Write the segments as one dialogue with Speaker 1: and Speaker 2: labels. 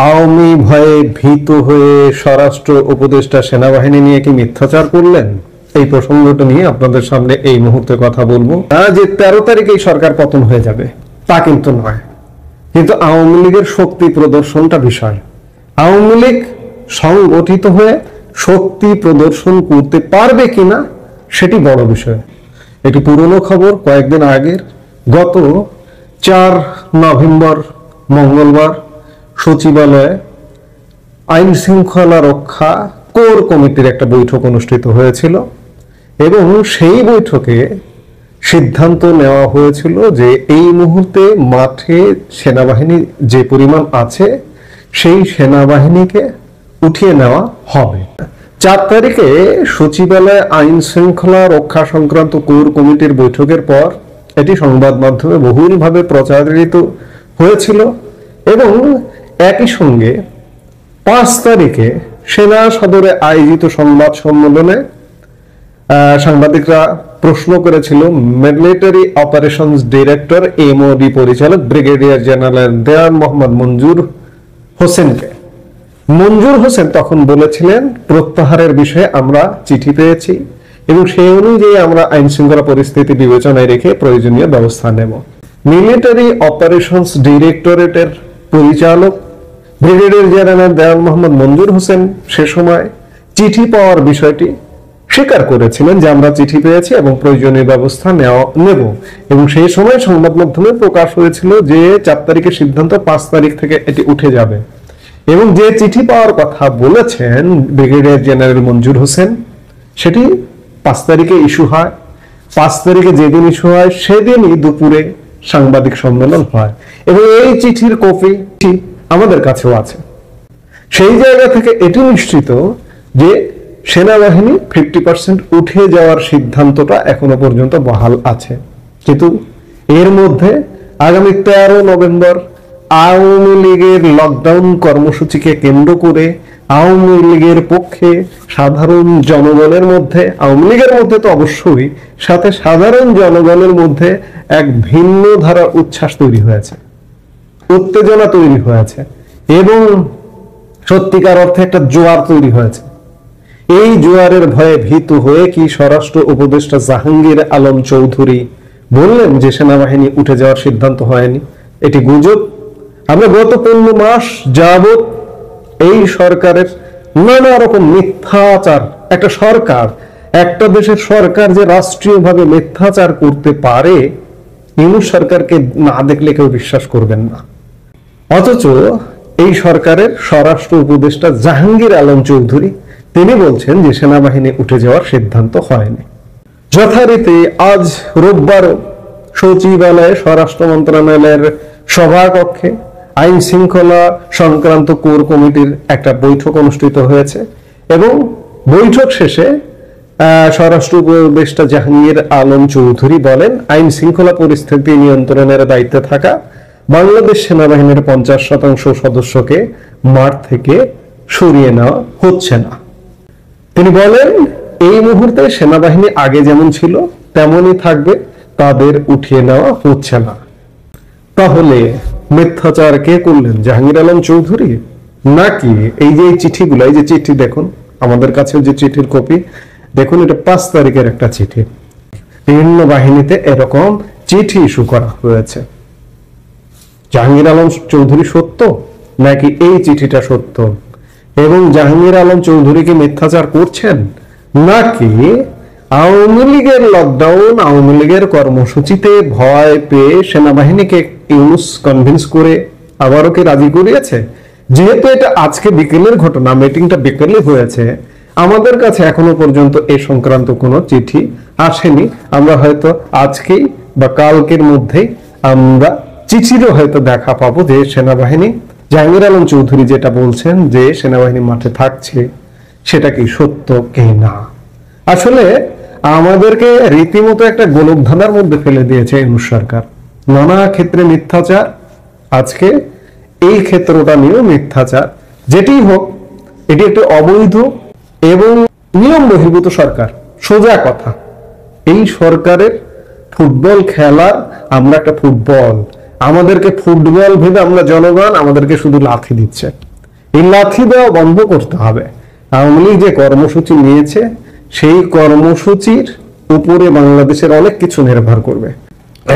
Speaker 1: আওয়ামী ভয়ে ভীত হয়ে স্বরাষ্ট্র উপদেষ্টা সেনাবাহিনী নিয়ে কি মিথ্যাচার করলেন? এই প্রসঙ্গটা নিয়ে আপনাদের সামনে এই মুহূর্তে কথা বলবো। যে 13 তারিখে সরকার পতন হয়ে যাবে তা কিন্তু নয়, কিন্তু আওয়ামী লীগের শক্তি প্রদর্শনটা বিষয়। আওয়ামী লীগ সংগঠিত হয়ে শক্তি প্রদর্শন করতে পারবে কিনা সেটি বড় বিষয়। একটি পুরনো খবর, কয়েকদিন আগের, গত 4 নভেম্বর মঙ্গলবার সচিবালয়ে আইন শৃঙ্খলা রক্ষা কোর কমিটির একটা বৈঠক অনুষ্ঠিত হয়েছিল এবং সেই বৈঠকে সিদ্ধান্ত নেওয়া হয়েছিল যে এই মুহূর্তে মাঠে সেনাবাহিনী যে পরিমাণ আছে সেই সেনাবাহিনীকে উঠিয়ে নেওয়া হবে। 4 তারিখে সচিবালয়ে আইন শৃঙ্খলা রক্ষা সংক্রান্ত কোর কমিটির বৈঠকের পর এটি সংবাদ মাধ্যমে বহুলভাবে প্রচারিত হয়েছিল এবং একই সঙ্গে 5 তারিখে সেনা সদরে আয়োজিত সংবাদ সম্মেলনে সাংবাদিকরা প্রশ্ন করেছিল মিলিটারি অপারেশনস ডিরেক্টর এমওডি পরিচালক ব্রিগেডিয়ার জেনারেল দেওয়ান মোহাম্মদ মঞ্জুর হোসেনকে। মঞ্জুর হোসেন তখন বলেছিলেন প্রত্যাহারের বিষয়ে আমরা চিঠি পেয়েছি এবং সেই অনুযায়ী আমরা আইন শৃঙ্খলা পরিস্থিতি বিবেচনায় রেখে প্রয়োজনীয় ব্যবস্থা নেব। মিলিটারি অপারেশনস ডিরেক্টরেটের পরিচালক ব্রিগেডিয়ার জেনারেল দেওয়ান মোহাম্মদ মঞ্জুর হোসেন সে সময় চিঠি পাওয়ার বিষয়টি স্বীকার করেছিলেন যে আমরা চিঠি পেয়েছি এবং প্রয়োজনীয় ব্যবস্থা নেব এবং সেই সময় সংবাদ মাধ্যমে প্রকাশ হয়েছিল যে 4 তারিখের সিদ্ধান্ত 5 তারিখ থেকে এটি উঠে যাবে এবং যে চিঠি পাওয়ার কথা বলেছেন ব্রিগেডিয়ার জেনারেল মঞ্জুর হোসেন সেটি 5 তারিখে ইস্যু হয়। 5 তারিখে যেদিন ইস্যু হয় সেদিনই দুপুরে সাংবাদিক সম্মেলন হয় এবং এই চিঠির কপি আমাদের কাছেও আছে। সেই জায়গা থেকে এটি নিশ্চিত যে সেনাবাহিনী 50% উঠে যাওয়ার সিদ্ধান্তটা এখনো পর্যন্ত বহাল আছে। কিন্তু এর মধ্যে আগামী 13 নভেম্বর আওয়ামী লীগের লকডাউন কর্মসূচিকে কেন্দ্র করে আওয়ামী লীগের পক্ষে সাধারণ জনগণের মধ্যে, আওয়ামী লীগের মধ্যে তো অবশ্যই, সাথে সাধারণ জনগণের মধ্যে এক ভিন্ন ধারার উচ্ছ্বাস তৈরি হয়েছে, উত্তেজনা তৈরি হয়েছে এবং সত্যিকার অর্থে একটা জোয়ার তৈরি হয়েছে। এই জোয়ারের ভয়ে ভীত হয়ে কি স্বরাষ্ট্র উপদেষ্টা জাহাঙ্গীর আলম চৌধুরী বললেন যে সেনাবাহিনী উঠে যাওয়ার সিদ্ধান্ত হয়নি? এটি গুজব। আমরা গত 15 মাস যাবত এই সরকারের নানা রকম মিথ্যাচার, একটা দেশের সরকার যে রাষ্ট্রীয়ভাবে মিথ্যাচার করতে পারে ইউনূস সরকারকে না দেখলে কেউ বিশ্বাস করবেন না। অথচ এই সরকারের স্বরাষ্ট্র উপদেষ্টা জাহাঙ্গীর আলম চৌধুরী তিনি বলছেন যে সেনাবাহিনী উঠে যাওয়ার সিদ্ধান্ত হয়নি। যথারীতি আজ রোববার সচিবালয়ে স্বরাষ্ট্র মন্ত্রণালয়ের সভাকক্ষে আইন শৃঙ্খলা সংক্রান্ত কোর কমিটির একটা বৈঠক অনুষ্ঠিত হয়েছে এবং বৈঠক শেষে স্বরাষ্ট্র উপদেষ্টা জাহাঙ্গীর আলম চৌধুরী বলেন আইন শৃঙ্খলা পরিস্থিতি নিয়ন্ত্রণের দায়িত্বে থাকা বাংলাদেশ সেনাবাহিনীর 50% সদস্যকে মাঠ থেকে সরিয়ে নেওয়া হচ্ছে না। তিনি বলেন এই মুহূর্তে সেনাবাহিনী আগে যেমন ছিল তেমনই থাকবে, তাদের উঠিয়ে নেওয়া হচ্ছে না। তাহলে মিথ্যাচার কে করলেন? জাহাঙ্গীর আলম চৌধুরী নাকি এই যে চিঠিগুলো, এই যে চিঠি দেখুন আমাদের কাছে যে চিঠির কপি দেখুন, এটা 5 তারিখের একটা চিঠি। বিভিন্ন বাহিনীতে এরকম চিঠি ইস্যু করা হয়েছে। জাহাঙ্গীর আলম চৌধুরী সত্য নাকি এই চিঠিটা সত্য এবং জাহাঙ্গীর আলম চৌধুরী কি মিথ্যাচার করছেন নাকি আওয়ামী লীগের লকডাউন, আওয়ামী লীগের কর্মসূচিতে ভয় পেয়ে সেনাবাহিনীকে ইউনূস কনভিন্স করে আবারও কি রাজি করিয়েছে? যেহেতু এটা আজকে বিকেলের ঘটনা, মিটিংটা বিকেলে হয়েছে, আমাদের কাছে এখনো পর্যন্ত এই সংক্রান্ত কোনো চিঠি আসেনি। আমরা হয়তো আজকেই বা কালকের মধ্যেই আমরা চিঠিরও হয়তো দেখা পাবো যে সেনাবাহিনী, জাহাঙ্গীর আলম চৌধুরী যেটা বলছেন যে সেনাবাহিনী মাঠে থাকছে সেটা কি সত্য কি না। আসলে আমাদেরকে রীতিমতো একটা গোলকধাঁধার মধ্যে ফেলে দিয়েছে ইউনূস সরকার। নানা ক্ষেত্রে মিথ্যাচার, আজকে এই ক্ষেত্রটা নিয়েও মিথ্যাচার। যেটি হোক এটি একটা অবৈধ এবং নিয়ম বহির্ভূত সরকার। সোজা কথা, এই সরকারের ফুটবল খেলার, আমরা একটা ফুটবল, আমাদেরকে ফুটবল ভেবে আমরা জনগণ আমাদেরকে শুধু লাথি দিচ্ছে। এই লাথি দেওয়া বন্ধ করতে হবে। আওয়ামী লীগ যে কর্মসূচি নিয়েছে সেই কর্মসূচির উপরে বাংলাদেশের অনেক কিছু নির্ভর করবে।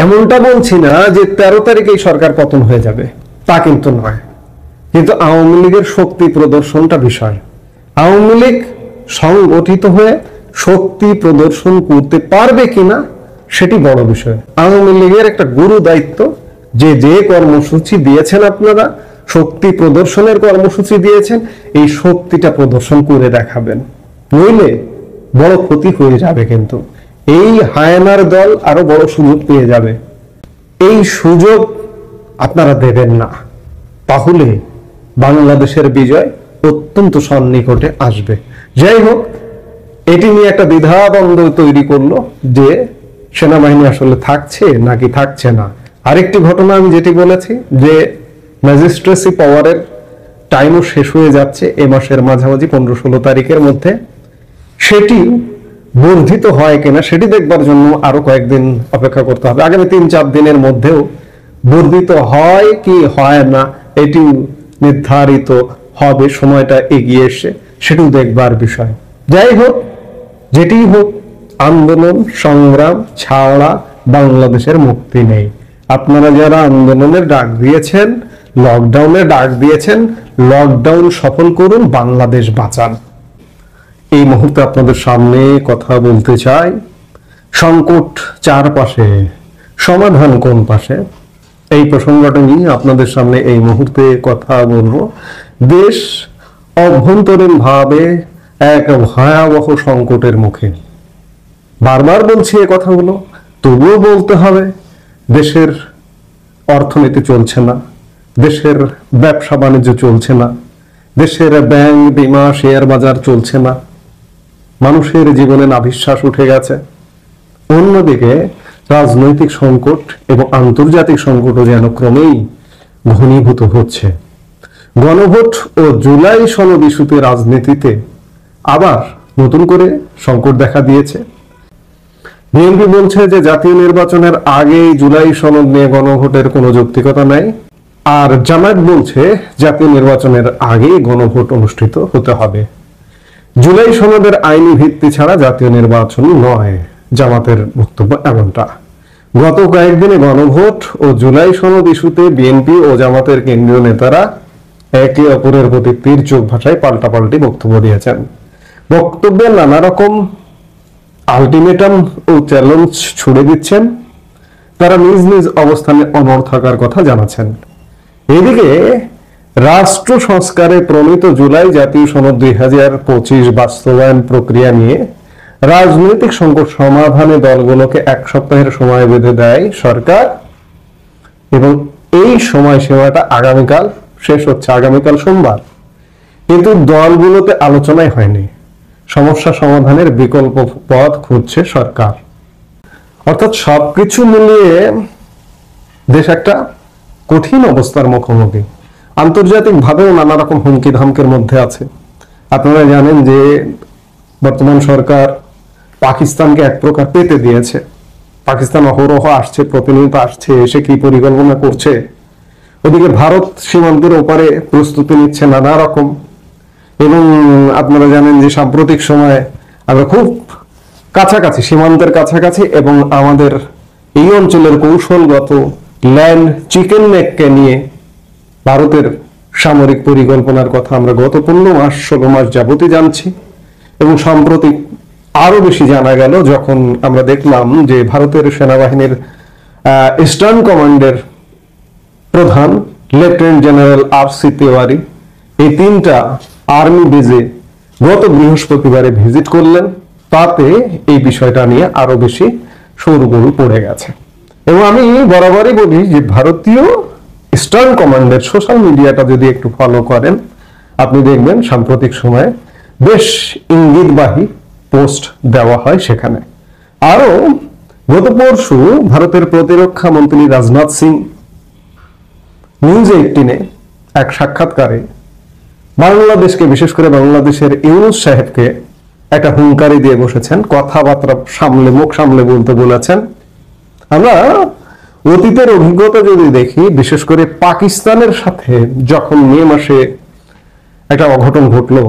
Speaker 1: এমনটা বলছি না যে 13 তারিখেই সরকার পতন হয়ে যাবে, তা কিন্তু নয়, কিন্তু আওয়ামী লীগের শক্তি প্রদর্শনটা বিষয়। আওয়ামী লীগ সংগঠিত হয়ে শক্তি প্রদর্শন করতে পারবে কিনা সেটি বড় বিষয়। আওয়ামী লীগের একটা গুরু দায়িত্ব যে যে কর্মসূচি দিয়েছেন, আপনারা শক্তি প্রদর্শনের কর্মসূচি দিয়েছেন, এই শক্তিটা প্রদর্শন করে দেখাবেন, নইলে বড় ক্ষতি হয়ে যাবে। কিন্তু এই হায়নার দল আরো বড় সুযোগ পেয়ে যাবে, এই সুযোগ আপনারা দেবেন না, তাহলে বাংলাদেশের বিজয় অত্যন্ত সন্নিকটে আসবে। যাই হোক, এটি নিয়ে একটা দ্বিধাদ্বন্দ্ব তৈরি করলো যে সেনাবাহিনী আসলে থাকছে নাকি থাকছে না। আরেকটি ঘটনা আমি যেটি বলেছি যে ম্যাজিস্ট্রেসি পাওয়ারের টাইমও শেষ হয়ে যাচ্ছে এ মাসের মাঝামাঝি 15-16 তারিখের মধ্যে, সেটি বর্ধিত হয় কিনা সেটি দেখবার জন্য আরো কয়েকদিন অপেক্ষা করতে হবে। আগামী 3-4 দিনের মধ্যেও বর্ধিত হয় কি হয় না এটি নির্ধারিত হবে, সময়টা এগিয়ে এসে সেটিও দেখবার বিষয়। যাই হোক, যেটি হোক, আন্দোলন সংগ্রাম ছাড়া বাংলাদেশের মুক্তি নেই। আপনারা যারা আন্দোলনের ডাক দিয়েছেন, লকডাউনের ডাক দিয়েছেন, লকডাউন সফল করুন, বাংলাদেশ বাঁচান। এই মুহূর্তে আপনাদের সামনে কথা বলতে চাই, সংকট চারপাশে, সমাধান কোন পাশে, এই প্রসঙ্গটা নিয়ে আপনাদের সামনে এই মুহূর্তে কথা বলবো। দেশ অভ্যন্তরীণ ভাবে এক ভয়াবহ সংকটের মুখে। বারবার বলছি এই কথাগুলো, তবুও বলতে হবে। দেশের অর্থনীতি চলছে না, দেশের ব্যবসা বাণিজ্য চলছে না, দেশের ব্যাংক বীমা শেয়ার বাজার চলছে না, মানুষের জীবনে নাভিশ্বাস উঠে গেছে। অন্যদিকে রাজনৈতিক সংকট এবং আন্তর্জাতিক সংকটও যেন ক্রমেই ঘনীভূত হচ্ছে। গণভোট ও জুলাই সনদ ইস্যুতে রাজনীতিতে আবার নতুন করে সংকট দেখা দিয়েছে। বিএনপি বলছে যে জাতীয় নির্বাচনের আগে জুলাই সনদ নিয়ে গণভোটের কোনো যৌক্তিকতা নাই, আর জামায়াত বলছে জাতীয় নির্বাচনের আগে গণভোট অনুষ্ঠিত হতে হবে। জুলাই সনদের আইনি ভিত্তি ছাড়া জাতীয় নির্বাচন নয়, জামাতের বক্তব্য এমনটা। গত কয়েকদিনে গণভোট ও জুলাই সনদ ইস্যুতে বিএনপি ও জামাতের কেন্দ্রীয় নেতারা একে অপরের প্রতি তীর্যক ভাষায় পাল্টাপাল্টি বক্তব্য দিয়েছেন। বক্তব্যে নানা রকম আলটিমেটাম ও চ্যালেঞ্জ ছুড়ে দিচ্ছেন। তারা নিজ নিজ অবস্থানে অনড় থাকার কথা জানাচ্ছেন। এদিকে রাষ্ট্র সংস্কারে প্রণীত জুলাই জাতীয় সনদ 2025 বাস্তবায়ন প্রক্রিয়া নিয়ে রাজনৈতিক সংকট সমাধানে দলগুলোকে 1 সপ্তাহের সময় বেঁধে দেয় সরকার, এবং এই সময়সীমাটা আগামীকাল শেষ হচ্ছে, আগামীকাল সোমবার। কিন্তু দলগুলোতে আলোচনাই হয়নি, সমস্যা সমাধানের বিকল্প পথ খুঁজছে সরকার। অর্থাৎ সবকিছু মিলিয়ে দেশ একটা কঠিন অবস্থার মুখোমুখি। আন্তর্জাতিক ভাবেও নানা রকম হুমকি ধামকের মধ্যে আছে। আপনারা জানেন যে বর্তমান সরকার পাকিস্তানকে এক প্রকার পেতে দিয়েছে। পাকিস্তান অহরহ আসছে, প্রতিনিয়ত আসছে, এসে কি পরিকল্পনা করছে। ওদিকে ভারত সীমান্তের ওপারে প্রস্তুতি নিচ্ছে নানা রকম। এবং আপনারা জানেন যে সাম্প্রতিক সময়ে আমরা খুব কাছাকাছি, সীমান্তের কাছাকাছি, এবং আমাদের এই অঞ্চলের কৌশলগত ল্যান্ড চিকেন নেককে নিয়ে ভারতের সামরিক পরিকল্পনার কথা আমরা গত 15-16 মাস যাবতই জানছি। এবং সম্প্রতি আরো বেশি জানা গেল যখন আমরা দেখলাম যে ভারতের সেনাবাহিনীর ইস্টার্ন কমান্ডের প্রধান লেফটেন্যান্ট জেনারেল আর.সি. তিওয়ারি এই 3টা আর্মি বেজে গত বৃহস্পতিবারে ভিজিট করলেন। তাতে এই বিষয়টা নিয়ে আরো বেশি শোরগোল পড়ে গেছে। এবং আমি বরাবরই বলি যে ভারতীয় ইস্টার্ন কমান্ডের সোশ্যাল মিডিয়াটা যদি একটু ফলো করেন, আপনি দেখবেন সাম্প্রতিক সময়ে বেশ ইঙ্গিতবাহী পোস্ট দেওয়া হয় সেখানে। আরো গত পরশু ভারতের প্রতিরক্ষা মন্ত্রী রাজনাথ সিং নিউজ 18-এ এক সাক্ষাৎকারে বাংলাদেশকে, বিশেষ করে বাংলাদেশের ইউনূস সাহেবকে একটা হুঙ্কারি দিয়ে বসেছেন, কথাবার্তা সামলে, মুখ সামলে বলতে বলেছেন। আমরা অতীতের অভিজ্ঞতা যদি দেখি, বিশেষ করে পাকিস্তানের সাথে যখন মে মাসে একটা অঘটন ঘটলো,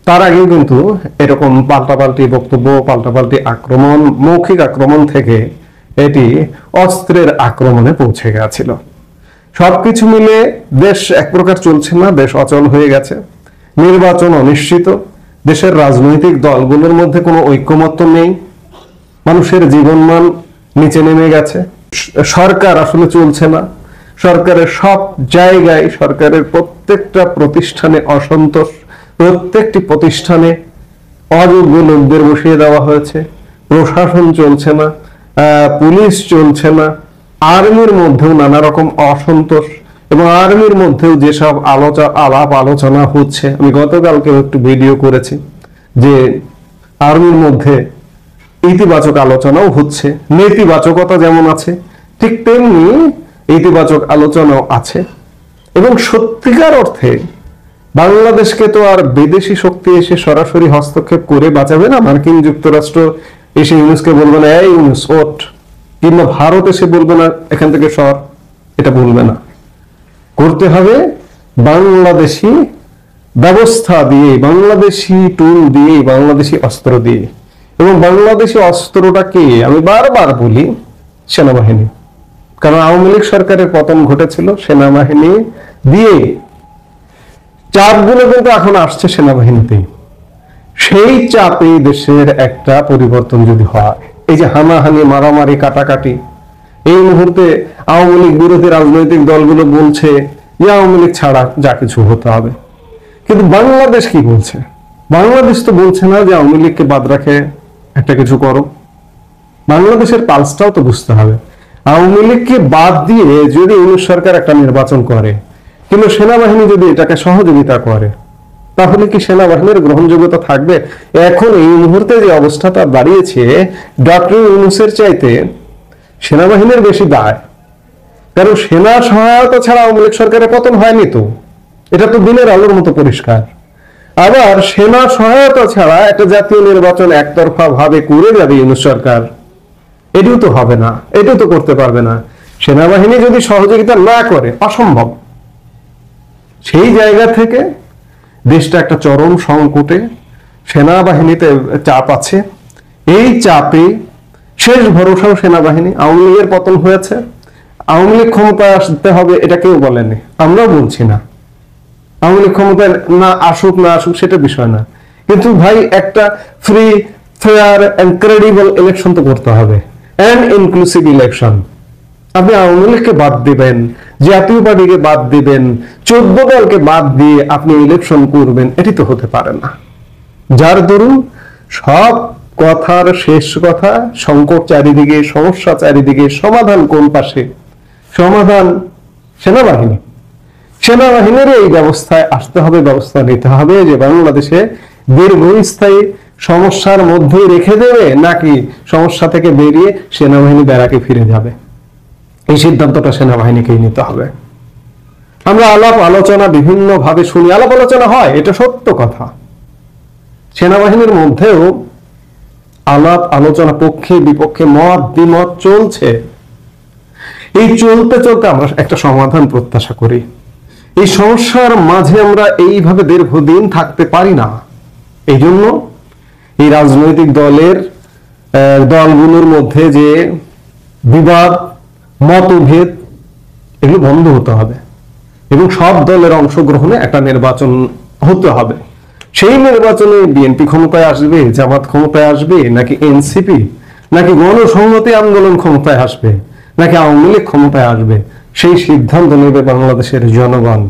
Speaker 1: তার আগেও কিন্তু এরকম পাল্টাপাল্টি বক্তব্য, পাল্টাপাল্টি আক্রমণ, মৌখিক আক্রমণ থেকে এটি অস্ত্রের আক্রমণে পৌঁছে গেছিল। সবকিছু মিলে দেশ এক প্রকার চলছে না, দেশ অচল হয়ে গেছে, নির্বাচন অনিশ্চিত, দেশের রাজনৈতিক দলগুলোর মধ্যে কোনো ঐক্যমত্য নেই, মানুষের জীবনমান নিচে নেমে গেছে, সরকার আসলে চলছে না, সরকারের সব জায়গায়, সরকারের প্রত্যেকটা প্রতিষ্ঠানে অসন্তোষ, প্রত্যেকটি প্রতিষ্ঠানে অযোগ্য লোকদের বসিয়ে দেওয়া হয়েছে, প্রশাসন চলছে না, পুলিশ চলছে না, আর্মির মধ্যেও নানা রকম অসন্তোষ, এবং আর্মির মধ্যেও যেসব আলাপ আলোচনা হচ্ছে, আমি গতকালকে একটু ভিডিও করেছি যে আর্মির মধ্যে ইতিবাচক আলোচনাও হচ্ছে, নেতিবাচকতা যেমন আছে ঠিক তেমনি ইতিবাচক আলোচনাও আছে। এবং সত্যিকার অর্থে বাংলাদেশকে তো আর বিদেশি শক্তি এসে সরাসরি হস্তক্ষেপ করে বাঁচাবে না। মার্কিন যুক্তরাষ্ট্র এসে ইউনুসকে বলবে না এই ইউনুস ওঠ, কিংবা ভারত এসে বলবে না এখান থেকে সর, এটা বলবে না। করতে হবে বাংলাদেশি ব্যবস্থা দিয়ে, বাংলাদেশি টুল দিয়ে, বাংলাদেশি অস্ত্র দিয়ে। এবং বাংলাদেশি অস্ত্রটা কি, আমি বারবার বলি সেনাবাহিনী, কারণ আওয়ামী লীগ সরকারের পতন ঘটেছিল সেনাবাহিনী দিয়ে, চাপগুলো কিন্তু এখন আসছে সেনাবাহিনীতেই। সেই চাপে দেশের একটা পরিবর্তন যদি হয়, এই যে হানাহানি, মারামারি, কাটাকাটি, এই মুহূর্তে আওয়ামী লীগ বিরোধী রাজনৈতিক দলগুলো বলছে যে আওয়ামী লীগ ছাড়া যা কিছু হতে হবে, কিন্তু বাংলাদেশ কি বলছে? বাংলাদেশ তো বলছে না যে আওয়ামী লীগকে বাদ রাখে একটা কিছু করো। বাংলাদেশের পালসটাও তো বুঝতে হবে। আওয়ামী লীগকে বাদ দিয়ে যদি ইউনূস সরকার একটা নির্বাচন করে, কিন্তু সেনাবাহিনী যদি এটাকে সহযোগিতা করে, তাহলে কি সেনাবাহিনীর গ্রহণযোগ্যতা থাকবে? এখন এই মুহূর্তে যে অবস্থাটা দাঁড়িয়েছে, ডক্টর ইউনূসের চাইতে সেনাবাহিনীর বেশি দায়, কারণ সেনা সহায়তা ছাড়া আওয়ামী লীগ সরকারের পতন হয়নি তো, এটা তো দিনের আলোর মতো পরিষ্কার। আবার সেনা সহায়তা ছাড়া একটা জাতীয় নির্বাচন একতরফা ভাবে করে যাবে ইউনূস সরকার, এটিও তো হবে না, এটিও তো করতে পারবে না। সেনাবাহিনী যদি সহযোগিতা না করে, অসম্ভব। সেই জায়গা থেকে দেশটা একটা চরম সংকটে, সেনাবাহিনীতে চাপ আছে, এই চাপে শেষ ভরসাও সেনাবাহিনী। আওয়ামী লীগের পতন হয়েছে, আওয়ামী লীগ ক্ষমতায় আসতে হবে এটা কেউ বলেনি, আমরাও বলছি না আওয়ামী লীগ ক্ষমতায় না আসুক না আসুক সেটা বিষয় না, কিন্তু ভাই একটা free, fair and credible election তো করতে হবে, এন্ড ইনক্লুসিভ ইলেকশন। আপনি আওয়ামী লীগকে বাদ দিবেন, জাতীয় পার্টিকে বাদ দিবেন, 14 দলকে বাদ দিয়ে আপনি ইলেকশন করবেন, এটি তো হতে পারে না। যার দরুন সব কথার শেষ কথা, সংকট চারিদিকে, সমস্যা চারিদিকে, সমাধান কোন পাশে? সমাধান সেনাবাহিনী। সেনাবাহিনীর এই ব্যবস্থায় আসতে হবে, ব্যবস্থা নিতে হবে যে বাংলাদেশে দীর্ঘস্থায়ী সমস্যার মধ্যে রেখে দেবে, নাকি সমস্যা থেকে বেরিয়ে সেনাবাহিনী ব্যারাকে ফিরে যাবে, এই সিদ্ধান্তটা সেনাবাহিনীকেই নিতে হবে। আমরা আলাপ আলোচনা বিভিন্ন ভাবে শুনি, আলাপ আলোচনা হয়, এটা সত্য কথা। সেনাবাহিনীর মধ্যেও আলাপ আলোচনা, পক্ষে বিপক্ষে মত দ্বিমত চলছে। এই চলতে চলতে আমরা একটা সমাধান প্রত্যাশা করি। এই সমস্যার মাঝে আমরা এইভাবে দীর্ঘদিন থাকতে পারি না। এই জন্য এই রাজনৈতিক দলগুলোর মধ্যে যে বিবাদ, মতভেদ, এগুলো বন্ধ হতে হবে এবং সব দলের অংশগ্রহণে একটা নির্বাচন হতে হবে। সেই নির্বাচনে বিএনপি ক্ষমতায় আসবে, জামাত ক্ষমতায় আসবে, নাকি এনসিপি, নাকি গণসংহতি আন্দোলন ক্ষমতায় আসবে, নাকি আওয়ামী লীগ ক্ষমতায় আসবে, সেই সিদ্ধান্ত নেবে বাংলাদেশের জনগণ।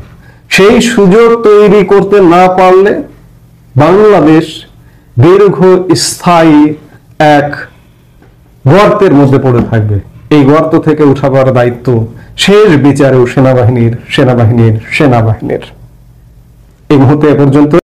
Speaker 1: সেই সুযোগ তৈরি করতে না পারলে বাংলাদেশ দীর্ঘস্থায়ী এক গর্তের মধ্যে পড়ে থাকবে। এই গর্ত থেকে উঠাবার দায়িত্ব শেষ বিচারেও সেনাবাহিনীর। এই মুহূর্তে এ পর্যন্ত।